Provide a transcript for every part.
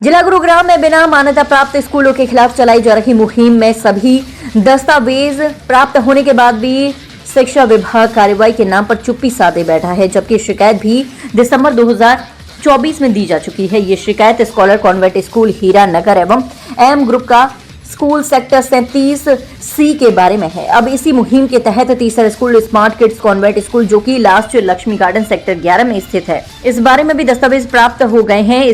जिला गुरुग्राम में बिना मान्यता प्राप्त स्कूलों के खिलाफ चलाई जा रही मुहिम में सभी दस्तावेज प्राप्त होने के बाद भी शिक्षा विभाग कार्रवाई के नाम पर चुप्पी साधे बैठा है, जबकि शिकायत भी दिसंबर 2024 में दी जा चुकी है। ये शिकायत scholar convent school Hira Nagar एवं एम ग्रुप का स्कूल सेक्टर 37C के बारे में है। अब इसी मुहिम के तहत तीसरा school smart kids convent school, जो कि लास्ट लक्ष्मी गार्डन सेक्टर 11 में स्थित है, इस बारे में भी दस्तावेज प्राप्त हो गए हैं।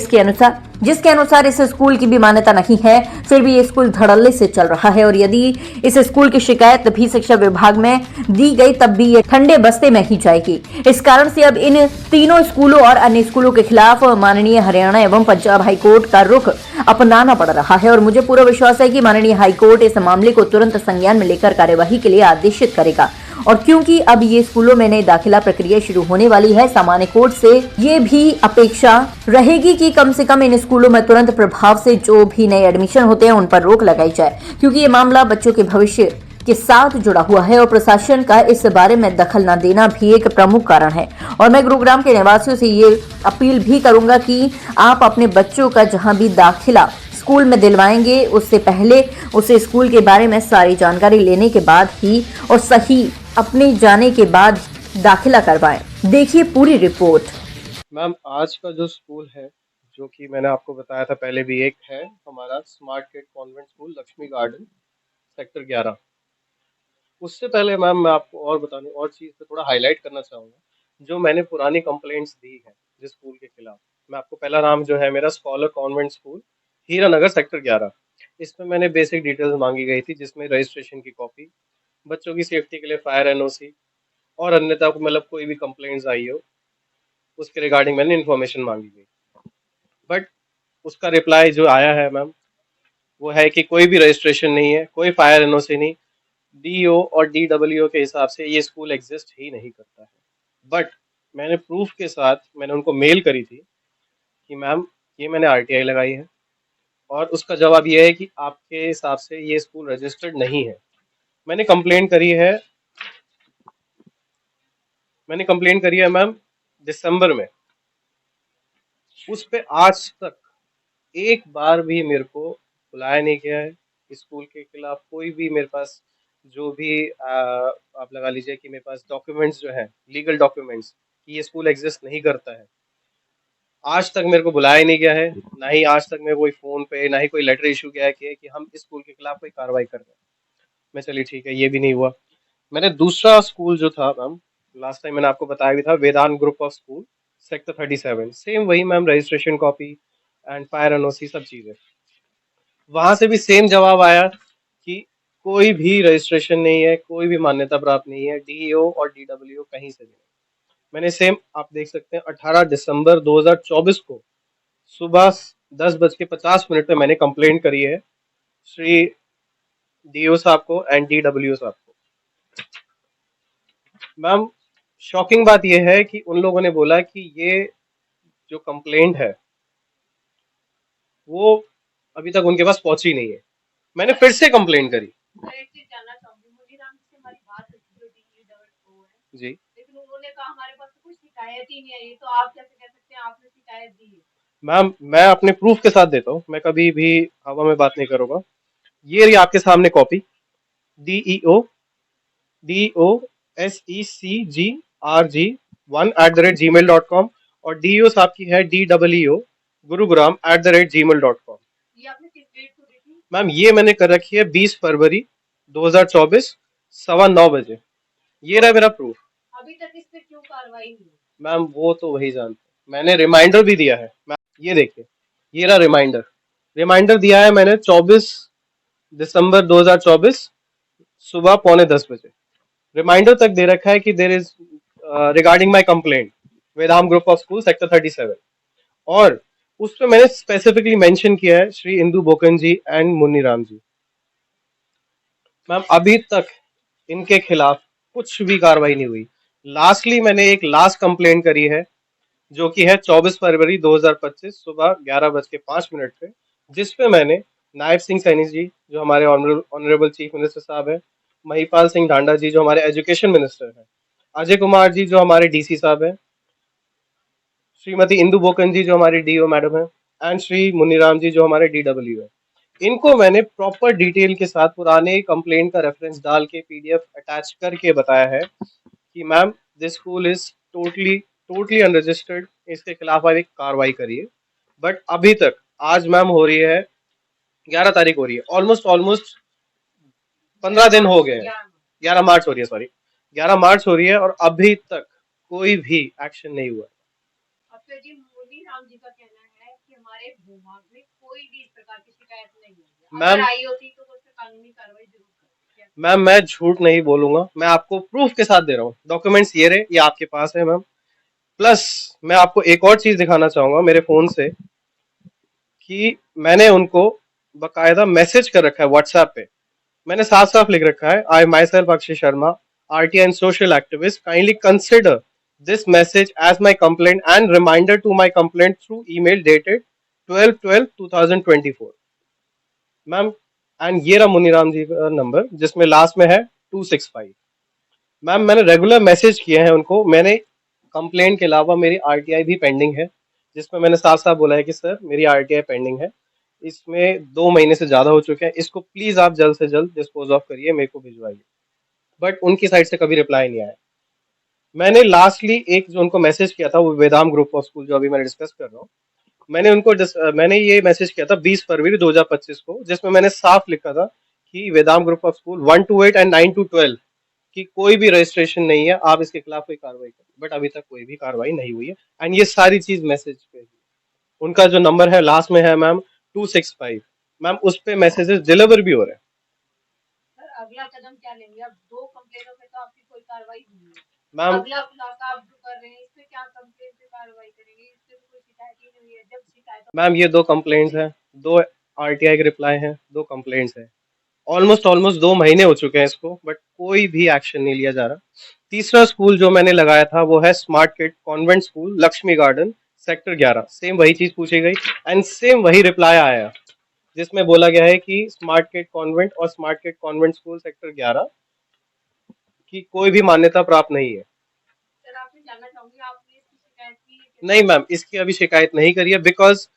जिसके अनुसार इस स्कूल की भी मान्यता नहीं है, फिर भी ये स्कूल धड़ल्ले से चल रहा है और यदि इस स्कूल की शिकायत भी शिक्षा विभाग में दी गई तब भी ये ठंडे बस्ते में ही जाएगी। इस कारण से अब इन तीनों स्कूलों और अन्य स्कूलों के खिलाफ माननीय हरियाणा एवं पंजाब हाईकोर्ट का रुख अपनाना पड़ रहा है और मुझे पूरा विश्वास है कि माननीय हाईकोर्ट इस मामले को तुरंत संज्ञान में लेकर कार्यवाही के लिए आदेशित करेगा। और क्योंकि अब ये स्कूलों में नई दाखिला प्रक्रिया शुरू होने वाली है, सामान्य कोर्ट से ये भी अपेक्षा रहेगी कि कम से कम इन स्कूलों में तुरंत प्रभाव से जो भी नए एडमिशन होते हैं उन पर रोक लगाई जाए, क्योंकि ये मामला बच्चों के भविष्य के साथ जुड़ा हुआ है और प्रशासन का इस बारे में दखल न देना भी एक प्रमुख कारण है। और मैं गुरुग्राम के निवासियों से ये अपील भी करूंगा कि आप अपने बच्चों का जहां भी दाखिला स्कूल में दिलवाएंगे, उससे पहले उस स्कूल के बारे में सारी जानकारी लेने के बाद ही और सही अपने जाने के बाद दाखिला करवाएं। देखिए पूरी रिपोर्ट। मैम, आज का जो स्कूल है, जो कि मैंने आपको बताया था पहले भी, एक है हमारा smart kid convent school Lakshmi garden sector 11। उससे पहले मैम मैं आपको और बताने और चीज़ पे थोड़ा हाईलाइट करना चाहूँगा। जो मैंने पुरानी कंप्लेंट्स दी हैं जिस स्कूल के खिलाफ, मैं आपको पहला नाम जो है मेरा scholar convent school Hira Nagar sector 11। इसमें मैंने बेसिक डिटेल्स मांगी गई थी, जिसमें रजिस्ट्रेशन की कॉपी, बच्चों की सेफ्टी के लिए फायर एनओसी और अन्यथा मतलब कोई भी कंप्लेंट्स आई हो उसके रिगार्डिंग मैंने इन्फॉर्मेशन मांगी गई। बट उसका रिप्लाई जो आया है मैम, वो है कि कोई भी रजिस्ट्रेशन नहीं है, कोई फायर एनओसी नहीं, डीओ और डीडब्ल्यूओ के हिसाब से ये स्कूल एग्जिस्ट ही नहीं करता है। बट मैंने प्रूफ के साथ मैंने उनको मेल करी थी कि मैम ये मैंने आरटीआई लगाई है, और उसका जवाब ये है कि आपके हिसाब से ये स्कूल रजिस्टर्ड नहीं है। मैंने कंप्लेंट करी है मैम दिसंबर में। उस पे आज तक एक बार भी मेरे को बुलाया नहीं गया है। स्कूल के खिलाफ कोई भी मेरे पास जो भी आप लगा लीजिए कि मेरे पास डॉक्यूमेंट्स जो हैं, लीगल डॉक्यूमेंट्स, कि ये स्कूल एग्जिस्ट नहीं करता है, आज तक मेरे को बुलाया नहीं गया है। ना ही आज तक मैं कोई फोन पे, ना ही कोई लेटर इशू किया है कि हम इस स्कूल के खिलाफ कोई कार्रवाई कर रहे हैं। मैं चलिए ठीक है, ये भी नहीं हुआ। मैंने दूसरा स्कूल जो था मैम, लास्ट टाइम मैंने आपको बताया भी था, Vedant group of school sector 37, same वही ma'am, registration copy and fire NOC सब चीजें। वहां से भी सेम जवाब आया कि कोई भी रजिस्ट्रेशन नहीं है, कोई भी मान्यता प्राप्त नहीं है, डीईओ और डीडब्ल्यूओ कहीं से भी नहीं। मैंने सेम, आप देख सकते हैं, 18 दिसंबर 2024 को सुबह 10:50 पे मैंने कंप्लेंट करी है श्री डीओ साहब को एंड डीडब्ल्यूओ साहब को। मैम, शॉकिंग बात यह है कि उन लोगों ने बोला कि ये जो कंप्लेंट है वो अभी तक उनके पास पहुंची नहीं है। मैंने फिर से कंप्लेंट करी। मैं एक चीज जानना चाहूंगी, मुनीराम से हमारी बात हुई थी, जो DEO है जी लेकिन उन्होंने कहा हमारे पास तो कुछ शिकायत ही नहीं आई, तो आप कैसे कह सकते हैं आपने शिकायत दी है? मैम, मैं अपने प्रूफ के साथ देता हूँ, मैं कभी भी हवा में बात नहीं करूंगा। ये रही आपके सामने कॉपी, DEO DOSECGRG1@gmail.com, और DEO साहब की है DEO gurugram@gmail.com। ये आपने किस डेट को दी थी? मैम, ये मैंने कर रखी है 20 फरवरी 2024 9:15 बजे। ये रहा मेरा प्रूफ। अभी तक इस पे क्यों कार्रवाई नहीं हुई? मैम, वो तो वही जानते हैं। मैंने रिमाइंडर भी दिया है मैम, ये देखिए, ये रहा रिमाइंडर दिया है मैंने 24 दिसंबर 2024 सुबह 9:45 बजे। रिमाइंडर तक दे रखा है कि there is regarding my complaint Vedant group of school sector 37, और उस पर मैंने स्पेसिफिकली मेंशन किया है श्री इंदु बोकन जी एंड मुन्नी राम जी। मैम, अभी तक इनके खिलाफ कुछ भी कार्रवाई नहीं हुई। लास्टली मैंने एक लास्ट कंप्लेंट करी है, जो कि है 24 फरवरी 2025 सुबह 11:05 पे, जिसपे मैंने नायब सिंह सैनी जी जो हमारे ऑनरेबल चीफ मिनिस्टर साहब है, महिपाल सिंह ढांडा जी जो हमारे एजुकेशन मिनिस्टर हैं, अजय कुमार जी जो हमारे डीसी साहब हैं, श्रीमती इंदु बोकन जी जो हमारी डीओ मैडम है, एंड श्री मुनीराम जी जो हमारे डीडब्ल्यू है, इनको मैंने प्रॉपर डिटेल के साथ पुराने कंप्लेंट का रेफरेंस डाल के पीडीएफ अटैच करके बताया है कि ma'am this school is totally totally unregistered, इसके खिलाफ आप एक कार्रवाई करिए। बट अभी तक, आज मैम हो रही है 11 तारीख हो रही है, ऑलमोस्ट ऑलमोस्ट 15 दिन हो गए हैं। 11 मार्च हो रही है, सॉरी 11 मार्च हो रही है, और अभी तक कोई भी एक्शन नहीं हुआ। अक्षय जी, मोदी राम जी का कहना है कि हमारे विभाग में कोई भी इस प्रकार की शिकायत नहीं हुई है, अगर मैम आई होती तो उस पर कानूनी कार्रवाई जरूर करती। क्या मैम मैं झूठ नहीं बोलूंगा, मैं आपको प्रूफ के साथ दे रहा हूँ, डॉक्यूमेंट्स ये रहे, ये आपके पास है मैम। प्लस मैं आपको एक और चीज दिखाना चाहूंगा मेरे फोन से, कि मैंने उनको बकायदा मैसेज कर रखा है व्हाट्सएप पे। मैंने साफ साफ लिख रखा है, I myself Akshay Sharma, RTI and social activist, kindly consider this message as my complaint and reminder to my complaint through email dated 12/12/2024। Ma'am and ये रहा मुनीराम जी का नंबर जिसमें लास्ट में है 265। मैम मैंने रेगुलर मैसेज किए हैं उनको, मैंने कंप्लेंट के अलावा मेरी आरटीआई भी पेंडिंग है, जिसमें मैंने साफ साफ बोला है कि सर मेरी आरटीआई पेंडिंग है, इसमें 2 महीने से ज्यादा हो चुके हैं, इसको प्लीज आप जल्द से जल्द डिस्पोज ऑफ करिए, मेरे को भिजवाइए। बट उनकी साइड से कभी रिप्लाई नहीं आया। मैंने लास्टली एक जो उनको मैसेज किया था, वो वेदांत ग्रुप ऑफ स्कूल जो अभी मैं डिस्कस कर रहा हूँ, मैंने ये मैसेज किया था 20 फरवरी 2025 को, जिसमें मैंने साफ लिखा था कि वेदांत group of school 1 to 8 and 9 to 12 कि कोई भी रजिस्ट्रेशन नहीं है, आप इसके खिलाफ कोई कार्रवाई करें। बट अभी तक कोई भी कार्रवाई नहीं हुई है, एंड ये सारी चीज मैसेज पे ही। उनका जो नंबर है लास्ट में है मैम 265, मैम उस पे मैसेजेस डिलीवर भी हो रहे हैं। सर अगला कदम क्या लेंगे? अब 2 कंप्लेनों पे तो आपकी कोई कार्रवाई हुई है, मैम अगला खुलासा आप जो कर रहे हैं इस पे क्या कंप्लेन पे कार्रवाई करेंगे? इस पे तो कोई शिकायत ही नहीं हुई है, जब शिकायत। मैम ये 2 कंप्लेंट्स हैं, 2 आरटीआई के रिप्लाई हैं, 2 कंप्लेंट्स हैं, ऑलमोस्ट ऑलमोस्ट 2 महीने हो चुके हैं इसको, बट कोई भी एक्शन नहीं लिया जा रहा। तीसरा स्कूल जो मैंने लगाया था वो है smart kid convent school, Lakshmi garden, sector 11, same वही चीज पूछी गई एंड सेम वही रिप्लाई आया, जिसमें बोला गया है कि स्मार्ट किड कॉन्वेंट और smart kid convent school sector 11 की कोई भी मान्यता प्राप्त नहीं है। सर आपसे जानना चाहूंगी, आपने इसकी शिकायत की है नहीं क्या? मैम, इसकी अभी शिकायत नहीं करी है, बिकॉज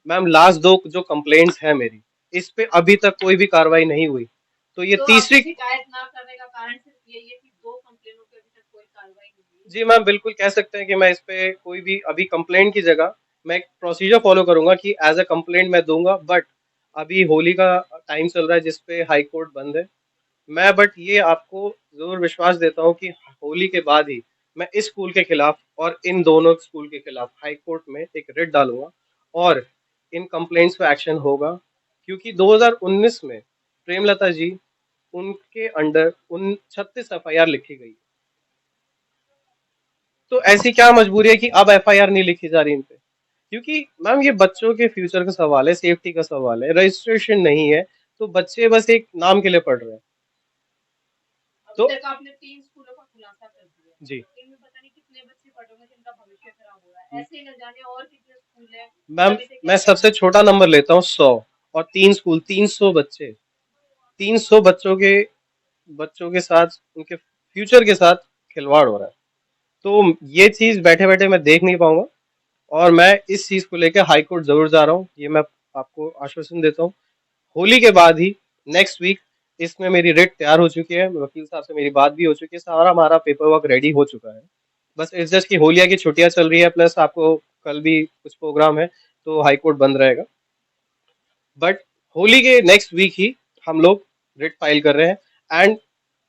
मैम लास्ट 2 जो कंप्लेंट्स है मेरी, इस पे अभी तक कोई भी कार्रवाई नहीं हुई, तो ये तो आपकी तीसरी। शिकायत ना करने का कारण सिर्फ यही है कि 2 कंप्लेनों पे अभी तक कोई कार्रवाई नहीं हुई? जी मैम बिल्कुल कह सकते हैं कि मैं इस पे कोई भी अभी कंप्लेंट की जगह मैं एक प्रोसीजर फॉलो करूंगा कि एज अ कंप्लेंट मैं दूंगा, बट अभी होली का टाइम चल रहा है जिसपे हाई कोर्ट बंद है। मैं बट ये आपको जरूर विश्वास देता हूँ कि होली के बाद ही मैं इस स्कूल के खिलाफ और इन दोनों स्कूल के खिलाफ हाई कोर्ट में एक रिट डालूंगा, और इन कंप्लेंट्स पे एक्शन होगा, क्योंकि 2019 में प्रेमलता जी, उनके अंडर उन 36 एफआईआर लिखी गई, तो ऐसी क्या मजबूरी है कि अब एफआईआर नहीं लिखी जा रही इन पे? क्योंकि मैम ये बच्चों के फ्यूचर का सवाल है, सेफ्टी का सवाल है, रजिस्ट्रेशन नहीं है, तो बच्चे बस एक नाम के लिए पढ़ रहे हैं। अभी तो तक आपने 3 स्कूलों का खुलासा कर दिया, जी इनमें पता नहीं कितने बच्चे पढ़ रहे हैं जिनका भविष्य खराब हो रहा है, ऐसे ही न जाने और कितने स्कूल है मैम, अभी से मैं क्या क्या। सबसे छोटा नंबर लेता हूँ 100, और 3 स्कूल, 300 बच्चे, 300 बच्चों के साथ, उनके फ्यूचर के साथ खिलवाड़ हो रहा है। तो ये चीज बैठे बैठे मैं देख नहीं पाऊंगा, और मैं इस चीज को लेकर हाई कोर्ट जरूर जा रहा हूँ, ये मैं आपको आश्वासन देता हूँ। होली के बाद ही, नेक्स्ट वीक, इसमें मेरी रिट तैयार हो चुकी है, वकील साहब से मेरी बात भी हो चुकी है, सारा हमारा पेपर वर्क रेडी हो चुका है। बस इट्स जस्ट कि होलिया की छुट्टियां चल रही है, प्लस आपको कल भी कुछ प्रोग्राम है, तो हाई कोर्ट बंद रहेगा। बट होली के नेक्स्ट वीक ही हम लोग रिट फाइल कर रहे हैं, एंड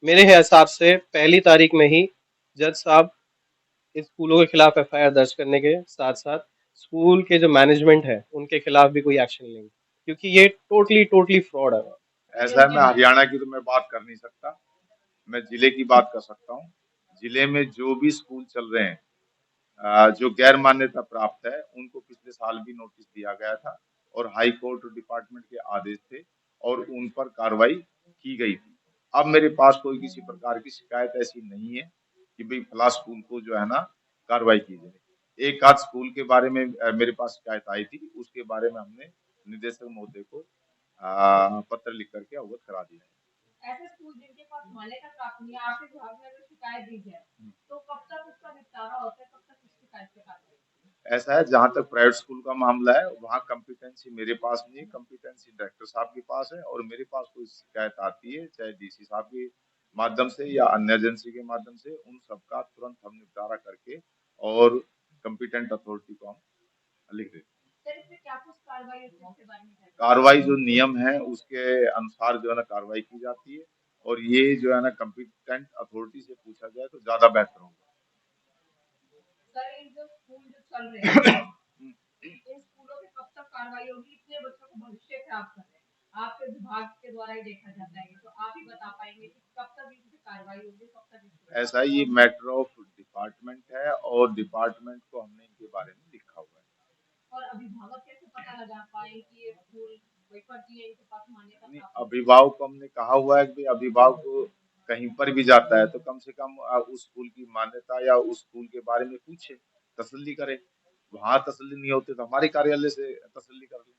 मेरे हिसाब से 1 तारीख में ही जज साहब इस स्कूलों के खिलाफ एफआईआर दर्ज करने के साथ साथ स्कूल के जो मैनेजमेंट है उनके खिलाफ भी कोई एक्शन लेंगे, क्योंकि ये टोटली टोटली फ्रॉड है। ऐसा है, मैं हरियाणा की तो मैं बात कर नहीं सकता, मैं जिले की बात कर सकता हूँ। जिले में जो भी स्कूल चल रहे हैं जो गैर मान्यता प्राप्त है, उनको पिछले साल भी नोटिस दिया गया था और हाई कोर्ट डिपार्टमेंट के आदेश थे और उन पर कार्रवाई की गई थी। अब मेरे पास कोई किसी प्रकार की शिकायत ऐसी नहीं है कि भाई फला स्कूल को जो है ना कार्रवाई की जाए। एक आध स्कूल के बारे में मेरे पास शिकायत आई थी, उसके बारे में हमने निदेशक महोदय को पत्र लिख करके अवगत करा दिया है। ऐसे स्कूल जिनके पास मान्यता प्राप्त नहीं है, आपके विभाग में अगर शिकायत दी जाए तो कब तक उसका निपटारा होता है, कब तक उस शिकायत पे कार्रवाई होती है? ऐसा है, जहां तक प्राइवेट स्कूल का मामला है वहां कॉम्पिटेंसी मेरे पास नहीं है, कॉम्पिटेंसी डायरेक्टर साहब के पास है। और मेरे पास कोई शिकायत आती है चाहे डीसी साहब के माध्यम से या अन्य एजेंसी के माध्यम से, उन सबका तुरंत हम निपटारा करके और कॉम्पिटेंट अथॉरिटी को हम लिख देते हैं। सर इसमें क्या कुछ कार्रवाई होती है इसके बारे में जानते हैं? कार्रवाई जो नियम है उसके अनुसार जो है ना कार्रवाई की जाती है, और ये जो है ना कॉम्पिटेंट अथॉरिटी से पूछा जाए तो ज्यादा बेहतर होगा। सर इन जो स्कूल जो चल रहे हैं इन स्कूलों में कब तक कार्रवाई होगी? इतने बच्चों का भविष्य खराब कर रहे हैं, आपके विभाग के द्वारा ही देखा जाता है, तो आप ही बता पाएंगे कि कब तक इन पे कार्रवाई होगी, कब तक इस ऐसा ही ये मैटर ऑफ डिपार्टमेंट है, और डिपार्टमेंट को हमने इनके बारे में लिखा हुआ है। और अभिभावक कैसे पता लगा पाए कि ये स्कूल वही फर्जी है, इनके पास मान्यता नहीं, प्राप्त है? अभिभावक को हमने कहा हुआ है कि भाई अभिभावक को कहीं पर भी जाता है तो कम से कम उस स्कूल की मान्यता या उस स्कूल के बारे में पूछे, तसल्ली करे। वहां तसल्ली नहीं होती तो हमारे कार्यालय से तसल्ली कर ले।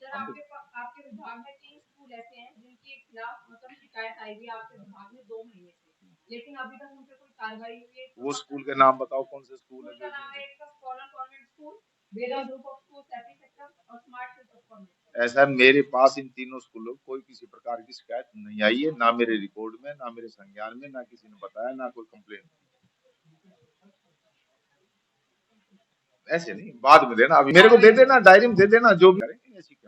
सर हम तो आपके विभाग में 3 स्कूल ऐसे हैं जिनके खिलाफ मतलब शिकायत आई हुई है आपके विभाग में 2 महीने से, लेकिन अभी तक उन पे कोई कार्रवाई हुई है? वो स्कूल के नाम बताओ, कौन से स्कूल है स्कूल का जो नाम है एक का scholar convent school, Veda group of school happy sector और स्मार्ट सिटी कॉन्वेंट। ऐसा है, मेरे पास इन तीनों स्कूलों को कोई किसी प्रकार की शिकायत नहीं आई है, ना मेरे रिकॉर्ड में, ना मेरे संज्ञान में, ना किसी ने बताया, ना कोई कंप्लेंट। ऐसे नहीं, बाद में देना, अभी मेरे को दे देना, डायरी में दे देना, जो भी करेंगे ऐसी क्या